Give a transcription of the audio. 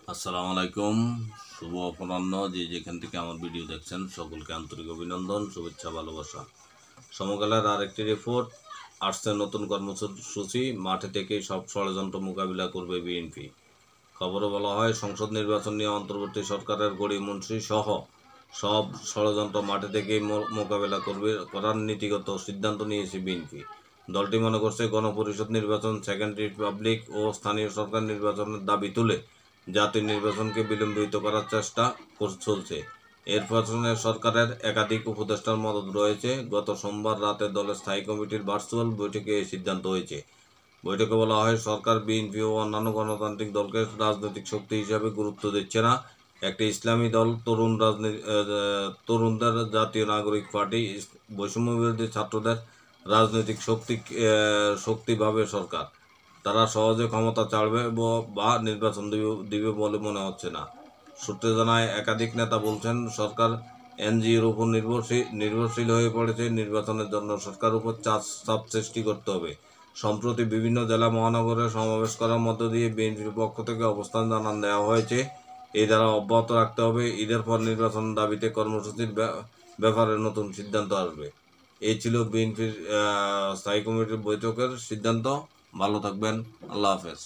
আসসালামু আলাইকুম। শুভ অপরাহ্ন। যেখান থেকে আমার ভিডিও দেখছেন সকলকে আন্তরিক অভিনন্দন, শুভেচ্ছা, ভালোবাসা। সমকালের আরেকটি রিপোর্ট আসছে। নতুন কর্মসূচি, মাঠে থেকেই সব ষড়যন্ত্র মোকাবিলা করবে বিএনপি। খবরে বলা হয়, সংসদ নির্বাচন নিয়ে অন্তর্বর্তী সরকারের গড়িমসি সহ সব ষড়যন্ত্র মাঠে থেকেই মোকাবেলা করার নীতিগত সিদ্ধান্ত নিয়েছে বিএনপি। দলটি মনে করছে, গণপরিষদ নির্বাচন, সেকেন্ড রিপাবলিক ও স্থানীয় সরকার নির্বাচনের দাবি তুলে জাতীয় নির্বাচনকে বিলম্বিত করার চেষ্টা চলছে। এর পেছনে সরকারের একাধিক উপদেষ্টার মদত রয়েছে। গত সোমবার রাতে দলের স্থায়ী কমিটির ভার্চুয়াল বৈঠকে এই সিদ্ধান্ত হয়েছে। বৈঠকে বলা হয়, সরকার বিএনপি ও অন্যান্য গণতান্ত্রিক দলকে রাজনৈতিক শক্তি হিসাবে গুরুত্ব দিচ্ছে না। একটি ইসলামী দল, তরুণদের জাতীয় নাগরিক পার্টি, বৈষম্যবিরোধী ছাত্রদের রাজনৈতিক শক্তি ভাবে সরকার। তারা সহজে ক্ষমতা ছাড়বে বা নির্বাচন দিবে বলে মনে হচ্ছে না। সূত্রে জানায়, একাধিক নেতা বলছেন, সরকার এনজিওর উপর নির্ভরশীল হয়ে পড়েছে। নির্বাচনের জন্য সরকার উপর চাপ সৃষ্টি করতে হবে। সম্প্রতি বিভিন্ন জেলা মহানগরে সমাবেশ করার মধ্য দিয়ে বিএনপির পক্ষ থেকে অবস্থান জানান দেওয়া হয়েছে। এই ধারা অব্যাহত রাখতে হবে। ঈদের পর নির্বাচনের দাবিতে কর্মসূচির ব্যাপারে নতুন সিদ্ধান্ত আসবে। এই ছিল বিএনপির স্থায়ী কমিটির বৈঠকের সিদ্ধান্ত। ভালো থাকবেন। আল্লাহ হাফেজ।